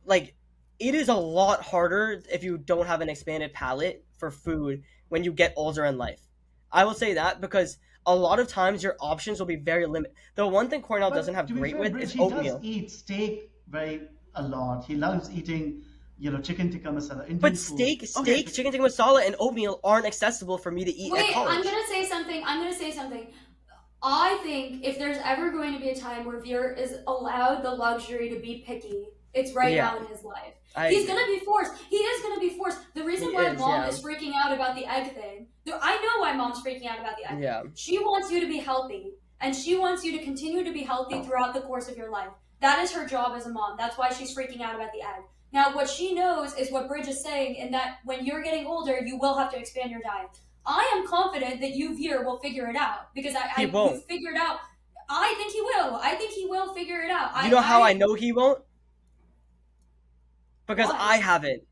like, it is a lot harder if you don't have an expanded palate for food when you get older in life. I will say that because a lot of times your options will be very limited. The one thing Cornell But doesn't have to be great fair, with Bridge, is he oatmeal. does eat steak a lot. He loves eating, chicken tikka masala. Indian But food. steak, Okay. chicken tikka masala, and oatmeal aren't accessible for me to eat at Wait, college. I'm gonna say something. I think if there's ever going to be a time where Veer is allowed the luxury to be picky, it's right Yeah. now in his life. I He's agree. gonna be forced. He is gonna be forced. The reason He why is, mom yeah. is freaking out about the egg thing, I know why mom's freaking out about the egg Yeah. thing. She wants you to be healthy, and she wants you to continue to be healthy throughout the course of your life. That is her job as a mom. That's why she's freaking out about the egg. Now, what she knows is what Bridge is saying, in that when you're getting older, you will have to expand your diet. I am confident that you, Veer, will figure it out because He won't. you figured out. I think he will. I think he will figure it out. You know how I know he won't? Because Why? I haven't.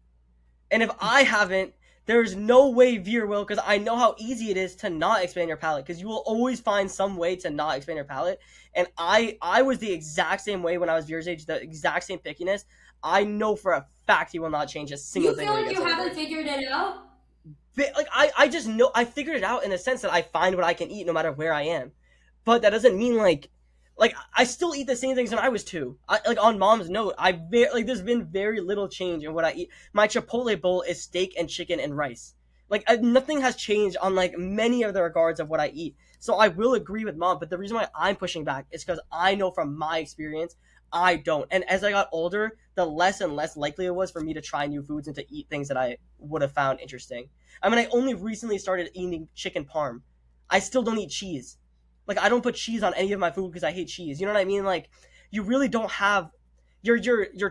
And if I haven't, there's no way Veer will, because I know how easy it is to not expand your palate, because you will always find some way to not expand your palate. And I was the exact same way when I was Veer's age, the exact same pickiness. I know for a fact he will not change a single You thing feel when he like gets you older. haven't figured it out? Like, I just know, I figured it out in the sense that I find what I can eat no matter where I am. But that doesn't mean like I still eat the same things when I was 2. Like, on mom's note, there's been very little change in what I eat. My Chipotle bowl is steak and chicken and rice. Like, nothing has changed on like many of the regards of what I eat. So I will agree with mom, but the reason why I'm pushing back is because I know from my experience I don't. And as I got older, the less and less likely it was for me to try new foods and to eat things that I would have found interesting. I mean, I only recently started eating chicken parm. I still don't eat cheese. Like, I don't put cheese on any of my food because I hate cheese. You know what I mean? Like, you really don't have your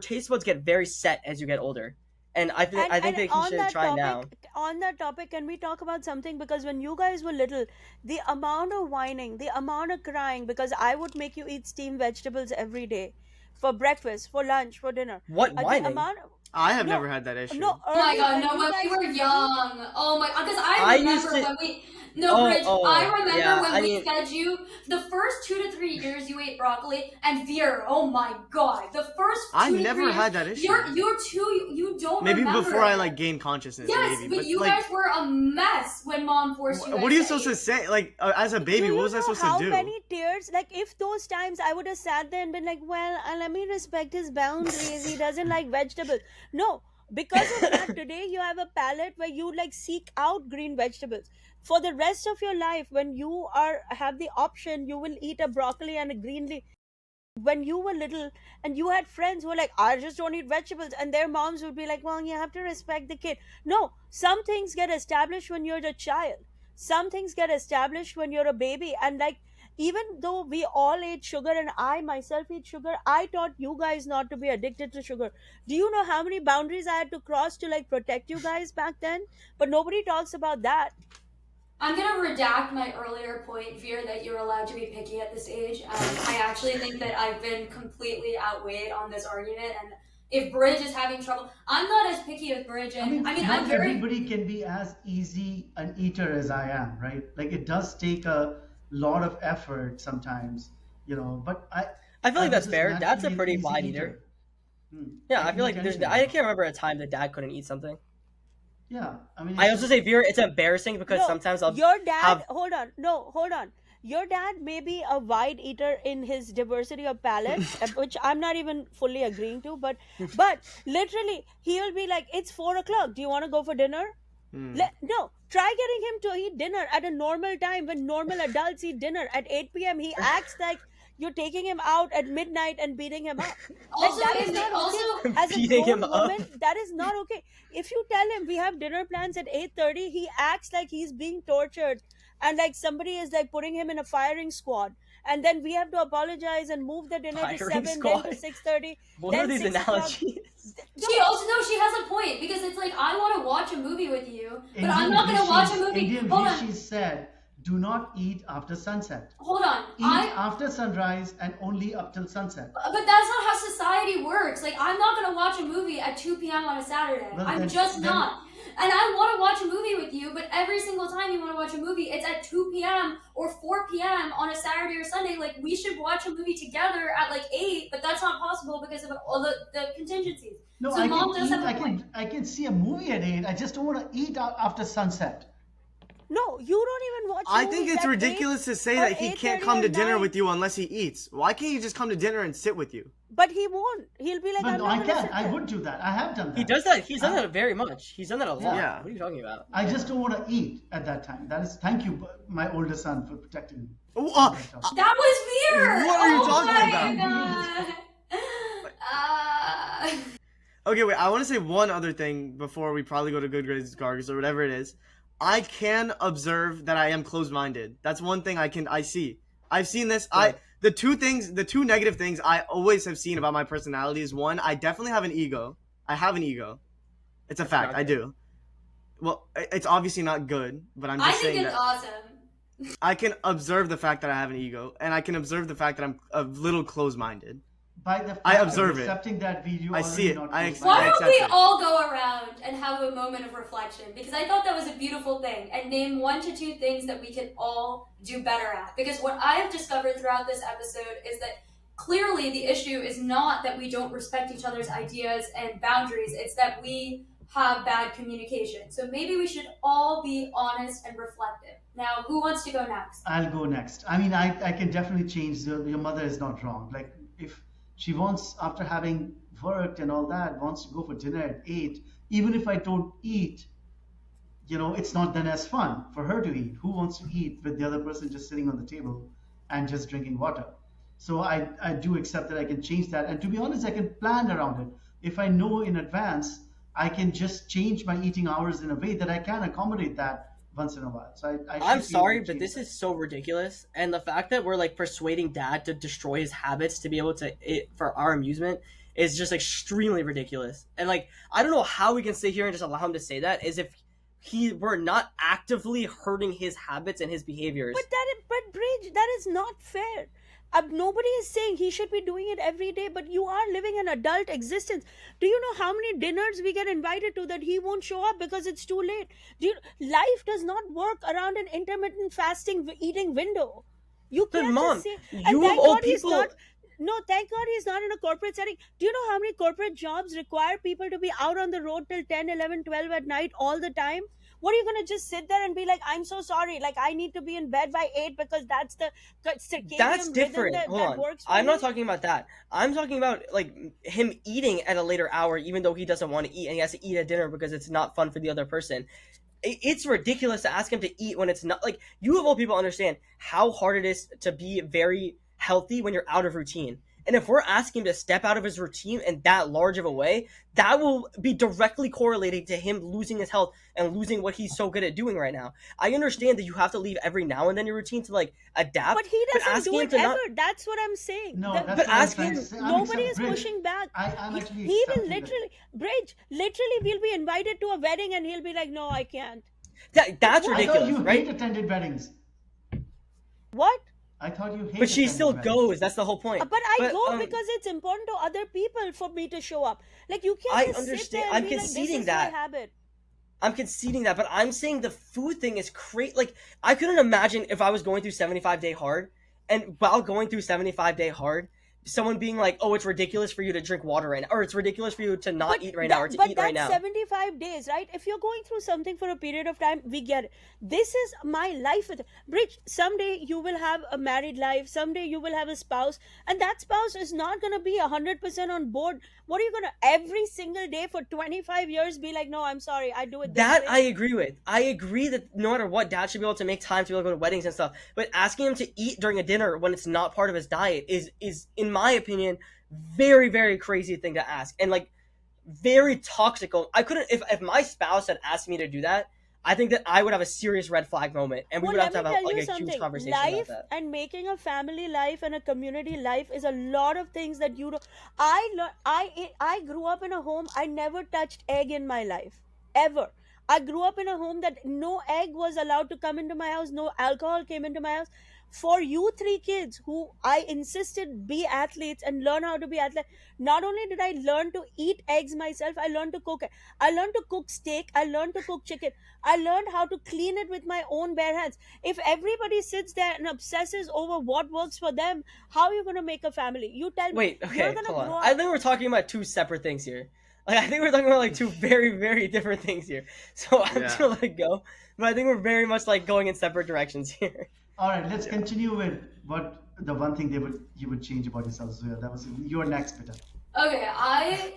taste buds get very set as you get older. And I think that he on should that try topic, now. On that topic, can we talk about something? Because when you guys were little, the amount of whining, the amount of crying, because I would make you eat steamed vegetables every day, for breakfast, for lunch, for dinner. What The whining? amount of, I have No, never had that issue. no, Oh my early god, when no, you when guys we were were young. Oh my, because I I used remember to- when we. No, Bridge, I remember yeah, when we fed you the first 2 to 3 years you ate broccoli, and Veer, oh my god, the first 2 I to 3 never years, had that issue. you don't Maybe remember. before I like gained consciousness. Yes, maybe, but you guys were a mess when mom forced you. What are you supposed to say? Like as a baby, what was I supposed to do? How many tears? Like if those times I would have sat there and been like, well, let me respect his boundaries. He doesn't like vegetables. No. Because of that, today you have a palate where you like seek out green vegetables. For the rest of your life, when you have the option, you will eat a broccoli and a green leaf. When you were little and you had friends who were like, I just don't eat vegetables, and their moms would be like, well, you have to respect the kid. No, some things get established when you're a child. Some things get established when you're a baby. And like, even though we all ate sugar and I myself eat sugar, I taught you guys not to be addicted to sugar. Do you know how many boundaries I had to cross to like protect you guys back then? But nobody talks about that. I'm gonna redact my earlier point, Veer, that you're allowed to be picky at this age. I actually think that I've been completely outweighed on this argument, and if Bridge is having trouble, I'm not as picky as Bridge. And I mean not I'm very... everybody can be as easy an eater as I am, right? Like it does take a lot of effort sometimes, you know. But I feel like that's was fair. Dad's a naturally an pretty easy wide eater. eater. Yeah, I feel like eat there's. anything. I can't remember a time that Dad couldn't eat something. Yeah, I mean. I also say, Veer, it's embarrassing because sometimes I'll. Your dad, have... hold on. Your dad may be a wide eater in his diversity of palate, which I'm not even fully agreeing to, but literally he'll be like, it's 4 o'clock. Do you want to go for dinner? No, try getting him to eat dinner at a normal time when normal adults eat dinner at 8 p.m. He acts like you're taking him out at midnight and beating him up. Like, Also, that is not okay. As a grown woman, that is not okay. If you tell him we have dinner plans at 8:30, he acts like he's being tortured and like somebody is like putting him in a firing squad. And then we have to apologize and move the dinner to 7, squad. then to 6:30. What then are these 6 analogies? She has a point, because it's like, I want to watch a movie with you, but I'm not going to watch a movie. Hold on. She said, do not eat after sunset. Hold on. Eat after sunrise and only up till sunset. But that's not how society works. Like, I'm not going to watch a movie at 2 p.m. on a Saturday. Well, I'm just not. And I want to watch a movie with you, but every single time you want to watch a movie, it's at 2 p.m. or 4 p.m. on a Saturday or Sunday. Like, we should watch a movie together at like 8, but that's not possible because of all the contingencies. No, so Mom does have a point. I can see a movie at 8. I just don't want to eat after sunset. No, you don't even watch. I think it's ridiculous to say that he can't come to dinner with you unless he eats. Why can't he just come to dinner and sit with you? But he won't. He'll be like, no, I can't. I would do that. I have done that. He does that. He's done that very much. He's done that a lot. Yeah. What are you talking about? I just don't want to eat at that time. Thank you, my older son, for protecting me. That was weird. What are you talking about? Okay, wait. I want to say one other thing before we probably go to Good Grades Gargs or whatever it is. I can observe that I am closed-minded. That's one thing I see. I've seen this. The two negative things I always have seen about my personality is, one, I definitely have an ego. I have an ego. It's a fact. I do. Well, it's obviously not good, but I'm just saying that. I think it's awesome. I can observe the fact that I have an ego, and I can observe the fact that I'm a little closed-minded. By the fact I observe it. Accepting that video, I see it. Why don't we all go around and have a moment of reflection? Because I thought that was a beautiful thing. And name 1 to 2 things that we can all do better at. Because what I have discovered throughout this episode is that clearly the issue is not that we don't respect each other's ideas and boundaries. It's that we have bad communication. So maybe we should all be honest and reflective. Now, who wants to go next? I'll go next. I mean, I can definitely change. Your mother is not wrong. Like, if she wants, after having worked and all that, wants to go for dinner at 8, even if I don't eat, it's not then as fun for her to eat. Who wants to eat with the other person just sitting on the table and just drinking water? So I do accept that I can change that. And to be honest, I can plan around it. If I know in advance, I can just change my eating hours in a way that I can accommodate that once in a while. So I'm sorry, but this is so ridiculous. And the fact that we're like persuading Dad to destroy his habits to be able to for our amusement is just extremely ridiculous. And like, I don't know how we can sit here and just allow him to say that, as if we're not actively hurting his habits and his behaviors. But Bridge, that is not fair. Nobody is saying he should be doing it every day, but you are living an adult existence. Do you know how many dinners we get invited to that he won't show up because it's too late? Life does not work around an intermittent fasting eating window. You But can't mom, just say, and you of thank all God he's people. not. No, thank God he's not in a corporate setting. Do you know how many corporate jobs require people to be out on the road till 10, 11, 12 at night all the time? What are you going to just sit there and be like, I'm so sorry, like I need to be in bed by 8 because that's the That's circadian rhythm different. Hold that on. works for I'm me? not talking about that. I'm talking about like him eating at a later hour, even though he doesn't want to eat and he has to eat at dinner because it's not fun for the other person. It's ridiculous to ask him to eat when it's not like you of all people understand how hard it is to be very healthy when you're out of routine. And if we're asking him to step out of his routine in that large of a way, that will be directly correlating to him losing his health and losing what he's so good at doing right now. I understand that you have to leave every now and then your routine to like adapt, But he doesn't do asking him it to ever. not That's what I'm saying. No, The- that's but what I'm ask trying to him- say. Nobody is Bridge, pushing back. I'm actually He will accepting that. literally, Bridge, literally, we'll be invited to a wedding and he'll be like, no, I can't. that's I thought ridiculous, you right? hate attended weddings. What? I thought you hate But she attended still weddings. goes. That's the whole point. But I go um, because it's important to other people for me to show up. Like, you can't I just sit understand. there and I'm be like, this conceding is that. my habit. I'm conceding that, but I'm saying the food thing is crazy. Like, I couldn't imagine if I was going through 75 Day Hard, and while going through 75 Day Hard, someone being like, "Oh, it's ridiculous for you to drink water right now," or "It's ridiculous for you to not eat right now, or to eat right now." That's 75 days, right? If you're going through something for a period of time, we get it. This is my life with Bridge. Someday you will have a married life, someday you will have a spouse, and that spouse is not going to be 100% on board. What are you going to every single day for 25 years be like, no, I'm sorry, I do it this That way? I agree with. I agree that no matter what, dad should be able to make time to be able to go to weddings and stuff. But asking him to eat during a dinner when it's not part of his diet is in my opinion, very, very crazy thing to ask. And like very toxic. I couldn't if my spouse had asked me to do that, I think that I would have a serious red flag moment and we Well, would have let to me have tell like you a huge something. conversation about Life that. and making a family life and a community life is a lot of things that you don't. I grew up in a home. I never touched egg in my life ever. I grew up in a home that no egg was allowed to come into my house. No alcohol came into my house. For you three kids who I insisted be athletes and learn how to be athletes, not only did I learn to eat eggs myself, I learned to cook. I learned to cook steak. I learned to cook chicken. I learned how to clean it with my own bare hands. If everybody sits there and obsesses over what works for them, how are you going to make a family? You tell me. Wait, You're okay, going to hold grow on. up. I think we're talking about two separate things here. Like I think we're talking about like two very, very different things here. So I'm just gonna let it go. But I think we're very much like going in separate directions here. All right, let's continue with what the one thing you would change about yourself, Zoya. That was your next bit. Okay, I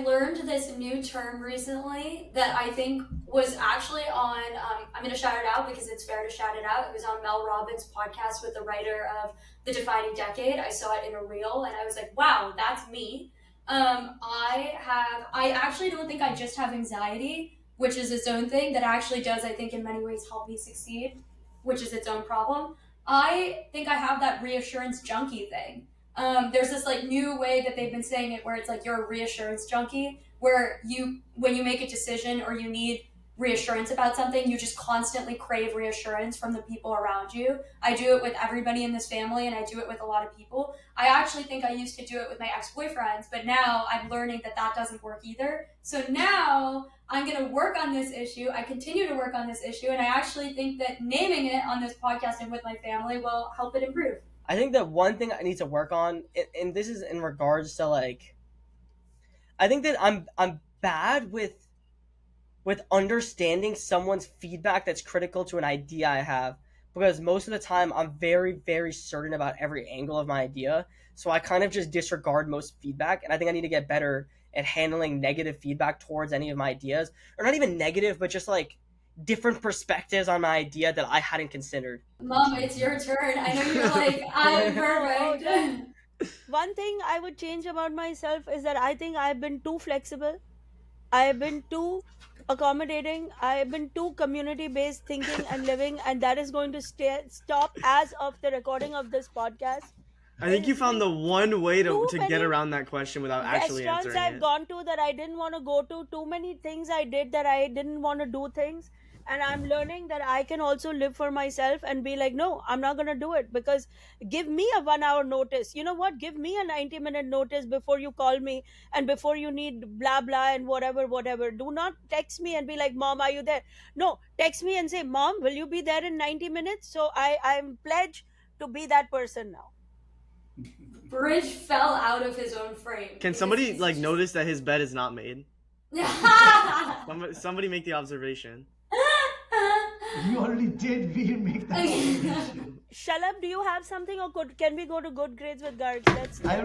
learned this new term recently that I think was actually on, I'm going to shout it out because it's fair to shout it out. It was on Mel Robbins' podcast with the writer of The Defining Decade. I saw it in a reel and I was like, wow, that's me. I actually don't think I just have anxiety, which is its own thing that actually does, I think, in many ways help me succeed, which is its own problem. I think I have that reassurance junkie thing. There's this like new way that they've been saying it where it's like you're a reassurance junkie, where when you make a decision or you need reassurance about something, you just constantly crave reassurance from the people around you. I do it with everybody in this family and I do it with a lot of people. I actually think I used to do it with my ex-boyfriends, but now I'm learning that doesn't work either. So now I'm going to work on this issue. I continue to work on this issue, and I actually think that naming it on this podcast and with my family will help it improve. I think that one thing I need to work on, and this is in regards to like, I think that I'm bad with understanding someone's feedback that's critical to an idea I have, because most of the time I'm very, very certain about every angle of my idea, so I kind of just disregard most feedback, and I think I need to get better at handling negative feedback towards any of my ideas, or not even negative, but just like different perspectives on my idea that I hadn't considered. Mom, it's your turn. I know you're like, I'm perfect. One thing I would change about myself is that I think I've been too flexible. I have been too accommodating. I have been too community based thinking and living, and that is going to stop as of the recording of this podcast. I think you found the one way Too to get many around that question without actually restaurants answering I've it. gone to that I didn't want to go to, too many things I did that I didn't want to do things. and I'm learning that I can also live for myself and be like, no, I'm not going to do it, because give me a 1 hour notice. You know what? Give me a 90-minute notice before you call me, and before you need blah blah and whatever. Do not text me and be like, mom, are you there? No, text me and say, mom, will you be there in 90 minutes? So I'm pledged to be that person now. Bridge fell out of his own frame. Can somebody like notice that his bed is not made? Somebody make the observation. You already did. We make that observation. Shalab, do you have something, or can we go to good grades with Garg? I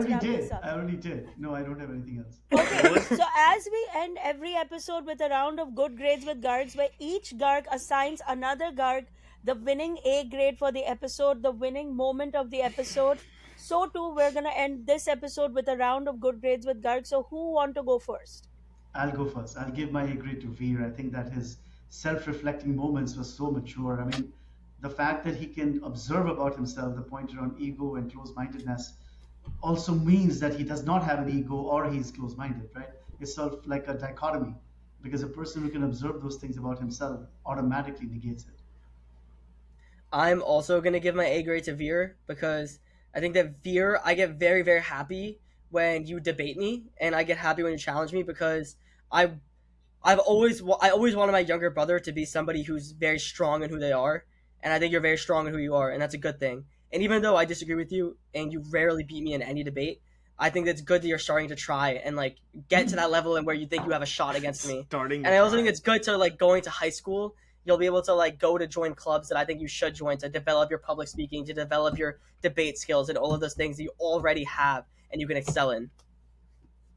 already did. No, I don't have anything else. Okay, so as we end every episode with a round of good grades with Gargs, where each Garg assigns another Garg the winning A grade for the episode, the winning moment of the episode. So too, we're gonna end this episode with a round of good grades with Garg. So who want to go first? I'll go first. I'll give my A grade to Veer. I think that his self-reflecting moments were so mature. I mean, the fact that he can observe about himself, the pointer on ego and close-mindedness, also means that he does not have an ego or he's close-minded, right? It's sort of like a dichotomy, because a person who can observe those things about himself automatically negates it. I'm also going to give my A grade to Veer, because I think that Veer, I get very, very happy when you debate me, and I get happy when you challenge me, because I always wanted my younger brother to be somebody who's very strong in who they are, and I think you're very strong in who you are, and that's a good thing. And even though I disagree with you, and you rarely beat me in any debate, I think it's good that you're starting to try and like get to that level and where you think you have a shot against me. And I also think it's good to like going to high school. You'll be able to like go to join clubs that I think you should join to develop your public speaking, to develop your debate skills, and all of those things that you already have and you can excel in.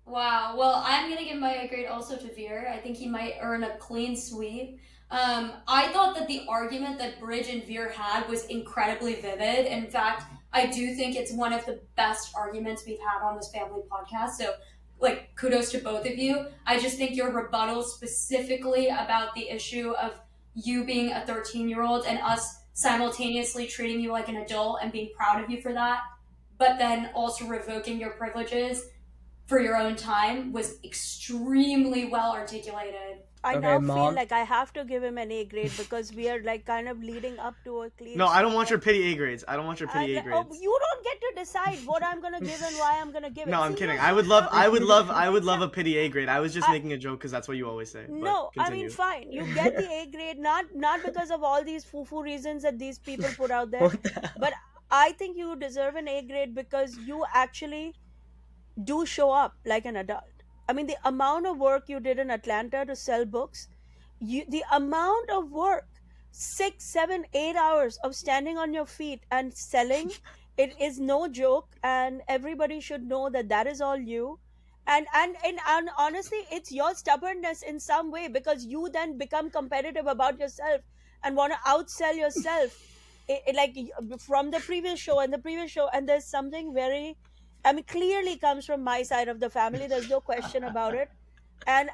Wow. Well, I'm going to give my A grade also to Veer. I think he might earn a clean sweep. I thought that the argument that Bridge and Veer had was incredibly vivid. In fact, I do think it's one of the best arguments we've had on this family podcast. So, like, kudos to both of you. I just think your rebuttal specifically about the issue of you being a 13-year-old and us simultaneously treating you like an adult and being proud of you for that, but then also revoking your privileges for your own time was extremely well articulated. I now feel like I have to give him an A grade, because we are like kind of leading up to a clean. No, I don't want your pity A grades. I don't want your pity A grades. Oh, you don't get to decide what I'm gonna give and why I'm gonna give it. No, I'm kidding. I would love a pity A grade. I was just making a joke because that's what you always say. No, I mean, fine. You get the A grade, not because of all these foo-foo reasons that these people put out there, but I think you deserve an A grade because you actually do show up like an adult. I mean, the amount of work you did in Atlanta to sell books, the amount of work, 6, 7, 8 hours of standing on your feet and selling, it is no joke, and everybody should know that that is all you. And honestly, it's your stubbornness in some way, because you then become competitive about yourself and want to outsell yourself. Like from the previous show and there's something very, I mean, clearly comes from my side of the family. There's no question about it. And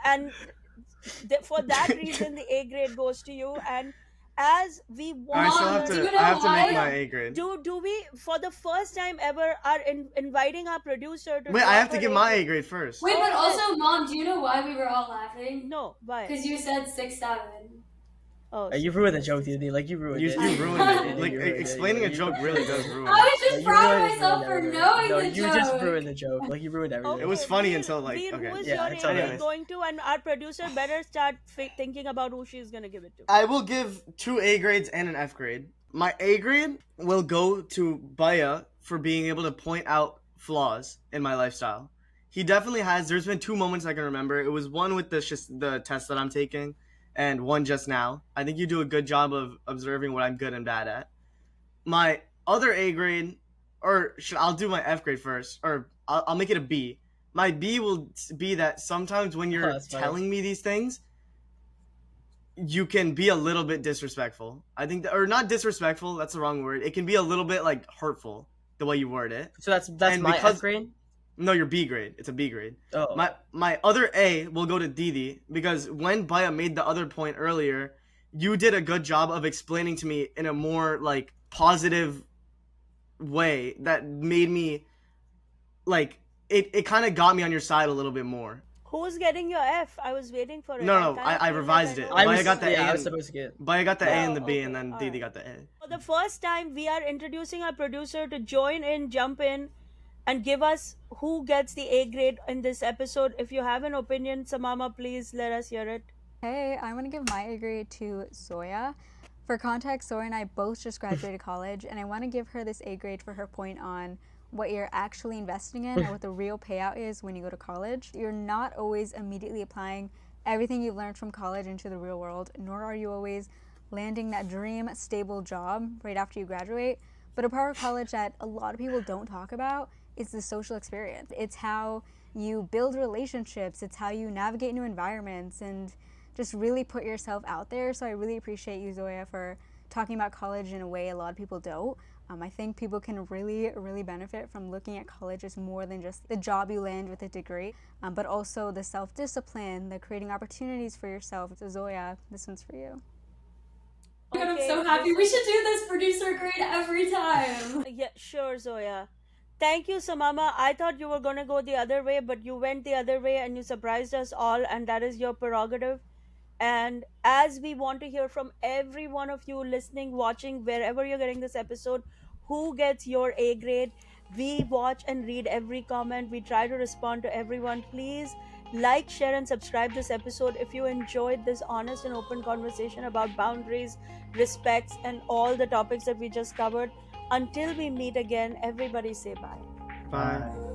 for that reason, the A grade goes to you. And as we want, I have to make my A grade. Do we, for the first time ever, are inviting our producer to? Wait, I have to give my A grade first. Wait, but also, Mom, do you know why we were all laughing? No, why? Because you said 6, 7. Oh, you ruined the joke, dude. Like you ruined it. You ruined it. Like explaining a joke really does ruin it. I was just proud of myself for knowing the joke. You just ruined the joke. Like you ruined everything. It was funny until like Veer, okay. Who is your A grade going to? And our producer better start thinking about who she's gonna give it to. I will give 2 A grades and an F grade. My A grade will go to Baya for being able to point out flaws in my lifestyle. He definitely has. There's been 2 moments I can remember. It was one with the test that I'm taking, and one just now. I think you do a good job of observing what I'm good and bad at. My other A grade, I'll do my F grade first, or I'll make it a B. My B will be that sometimes when you're telling me these things, you can be a little bit disrespectful. I think or not disrespectful, that's the wrong word. It can be a little bit like hurtful the way you word it. So that's my F grade? No, your B grade. It's a B grade. Oh. My other A will go to Didi, because when Baya made the other point earlier, you did a good job of explaining to me in a more like positive way that made me like it kind of got me on your side a little bit more. Who's getting your F? I was waiting for it. No, kinda I feel revised like it. I know. Baya got the A. I was supposed to get. Baya got the A and the B, okay, and then Didi alright. got the A. For the first time, we are introducing our producer to join in, jump in, and give us who gets the A grade in this episode. If you have an opinion, Samama, please let us hear it. Hey, I want to give my A grade to Zoya. For context, Zoya and I both just graduated college, and I want to give her this A grade for her point on what you're actually investing in and what the real payout is when you go to college. You're not always immediately applying everything you've learned from college into the real world, nor are you always landing that dream stable job right after you graduate. But a part of college that a lot of people don't talk about is the social experience. It's how you build relationships, it's how you navigate new environments, and just really put yourself out there. So I really appreciate you, Zoya, for talking about college in a way a lot of people don't. I think people can really, really benefit from looking at college as more than just the job you land with a degree, but also the self-discipline, the creating opportunities for yourself. So Zoya, this one's for you. Oh my God, I'm so happy. We should do this producer grade every time. Yeah, sure, Zoya. Thank you, Samama. I thought you were going to go the other way, but you went the other way and you surprised us all, and that is your prerogative. And as we want to hear from every one of you listening, watching, wherever you're getting this episode, who gets your A grade? We watch and read every comment. We try to respond to everyone. Please like, share, and subscribe this episode if you enjoyed this honest and open conversation about boundaries, respects, and all the topics that we just covered. Until we meet again, everybody say bye. Bye.